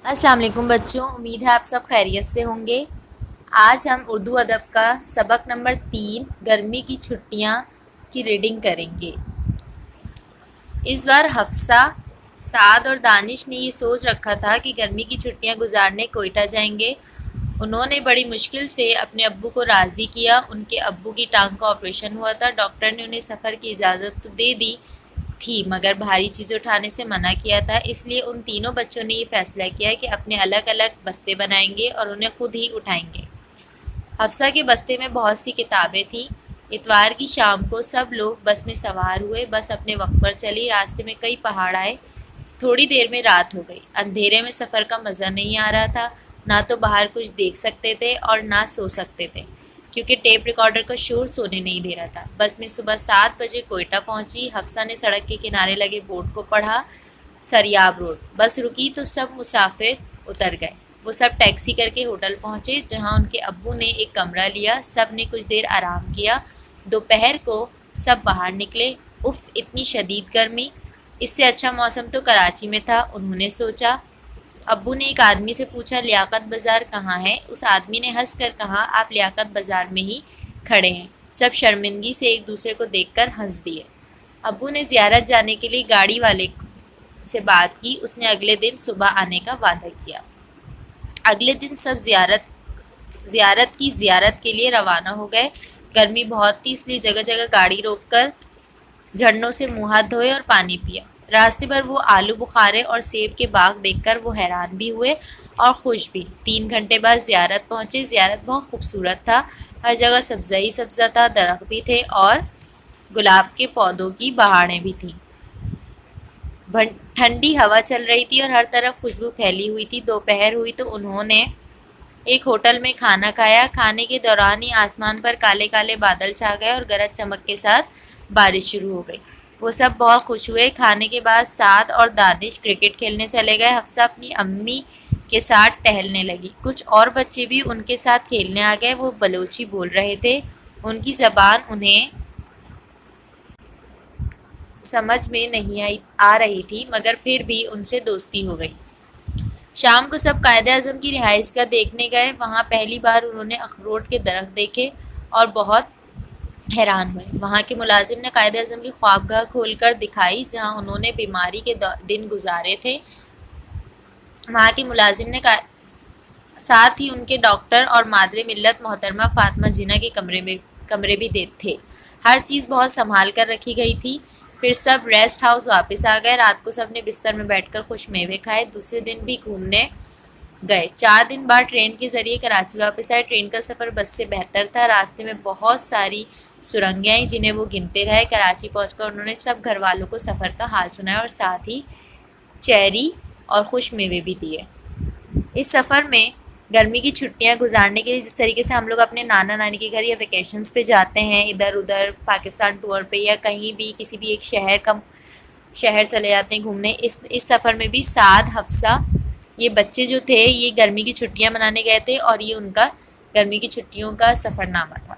السلام علیکم بچوں، امید ہے آپ سب خیریت سے ہوں گے۔ آج ہم اردو ادب کا سبق نمبر 3 گرمی کی چھٹیاں کی ریڈنگ کریں گے۔ اس بار حفصہ، سعد اور دانش نے یہ سوچ رکھا تھا کہ گرمی کی چھٹیاں گزارنے کوئٹہ جائیں گے۔ انہوں نے بڑی مشکل سے اپنے ابو کو راضی کیا۔ ان کے ابو کی ٹانگ کا آپریشن ہوا تھا۔ ڈاکٹر نے انہیں سفر کی اجازت تو دے دی تھی مگر بھاری چیزیں اٹھانے سے منع کیا تھا، اس لیے ان تینوں بچوں نے یہ فیصلہ کیا کہ اپنے الگ الگ بستے بنائیں گے اور انہیں خود ہی اٹھائیں گے۔ حفصہ کے بستے میں بہت سی کتابیں تھیں۔ اتوار کی شام کو سب لوگ بس میں سوار ہوئے۔ بس اپنے وقت پر چلی۔ راستے میں کئی پہاڑ آئے۔ تھوڑی دیر میں رات ہو گئی۔ اندھیرے میں سفر کا مزہ نہیں آ رہا تھا۔ نہ تو باہر کچھ دیکھ سکتے تھے اور نہ سو سکتے تھے کیونکہ ٹیپ ریکارڈر کا شور سونے نہیں دے رہا تھا۔ بس میں صبح 7 بجے کوئٹہ پہنچی۔ حفصہ نے سڑک کے کنارے لگے بورڈ کو پڑھا، سریاب روڈ۔ بس رکی تو سب مسافر اتر گئے۔ وہ سب ٹیکسی کر کے ہوٹل پہنچے جہاں ان کے ابو نے ایک کمرہ لیا۔ سب نے کچھ دیر آرام کیا۔ دوپہر کو سب باہر نکلے۔ اف، اتنی شدید گرمی! اس سے اچھا موسم تو کراچی میں تھا، انہوں نے سوچا۔ ابو نے ایک آدمی سے پوچھا، لیاقت بازار کہاں ہے؟ اس آدمی نے ہنس کر کہا، آپ لیاقت بازار میں ہی کھڑے ہیں۔ سب شرمندگی سے ایک دوسرے کو دیکھ کر ہنس دیے۔ ابو نے زیارت جانے کے لیے گاڑی والے سے بات کی۔ اس نے اگلے دن صبح آنے کا وعدہ کیا۔ اگلے دن سب زیارت کے لیے روانہ ہو گئے۔ گرمی بہت تھی، اس لیے جگہ جگہ گاڑی روک کر جھرنوں سے منہ ہاتھ دھوئے اور پانی پیا۔ راستے پر وہ آلو بخارے اور سیب کے باغ دیکھ کر وہ حیران بھی ہوئے اور خوش بھی۔ 3 گھنٹے بعد زیارت پہنچے۔ زیارت بہت خوبصورت تھا۔ ہر جگہ سبزہ ہی سبزہ تھا، درخت بھی تھے اور گلاب کے پودوں کی بہاڑیں بھی تھیں۔ ٹھنڈی ہوا چل رہی تھی اور ہر طرف خوشبو پھیلی ہوئی تھی۔ دوپہر ہوئی تو انہوں نے ایک ہوٹل میں کھانا کھایا۔ کھانے کے دوران ہی آسمان پر کالے کالے بادل چھا گئے اور گرج چمک کے ساتھ بارش شروع ہو گئی۔ وہ سب بہت خوش ہوئے۔ کھانے کے بعد سعد اور دانش کرکٹ کھیلنے چلے گئے۔ حفصہ اپنی امی کے ساتھ ٹہلنے لگی۔ کچھ اور بچے بھی ان کے ساتھ کھیلنے آ گئے۔ وہ بلوچی بول رہے تھے، ان کی زبان انہیں سمجھ میں نہیں آ رہی تھی مگر پھر بھی ان سے دوستی ہو گئی۔ شام کو سب قائد اعظم کی رہائش گاہ دیکھنے گئے۔ وہاں پہلی بار انہوں نے اخروٹ کے درخت دیکھے اور بہت حیران ہوئے۔ وہاں کے ملازم نے قائد اعظم کی خوابگاہ کھول کر دکھائی جہاں انہوں نے بیماری کے دن گزارے تھے۔ وہاں کے ملازم نے ساتھ ہی ان کے ڈاکٹر اور مادر ملت محترمہ فاطمہ جناح کے کمرے بھی تھے۔ ہر چیز بہت سنبھال کر رکھی گئی تھی۔ پھر سب ریسٹ ہاؤس واپس آ گئے۔ رات کو سب نے بستر میں بیٹھ کر خوش میوے کھائے۔ دوسرے دن بھی گھومنے گئے۔ 4 دن بعد ٹرین کے ذریعے کراچی واپس آئے۔ ٹرین کا سفر بس سے بہتر تھا۔ راستے میں بہت ساری سرنگیں آئیں جنہیں وہ گنتے رہے۔ کراچی پہنچ کر انہوں نے سب گھر والوں کو سفر کا حال سنایا اور ساتھ ہی چیری اور خوش میوے بھی دیے۔ اس سفر میں گرمی کی چھٹیاں گزارنے کے لیے جس طریقے سے ہم لوگ اپنے نانا نانی کے گھر یا ویکیشنز پہ جاتے ہیں، ادھر ادھر پاکستان ٹور پہ یا کہیں بھی کسی بھی ایک شہر چلے جاتے ہیں گھومنے، اس سفر میں بھی سعد، حفصہ، یہ بچے جو تھے یہ گرمی کی چھٹیاں منانے گئے تھے اور یہ ان کا گرمی کی چھٹیوں کا سفر نامہ تھا۔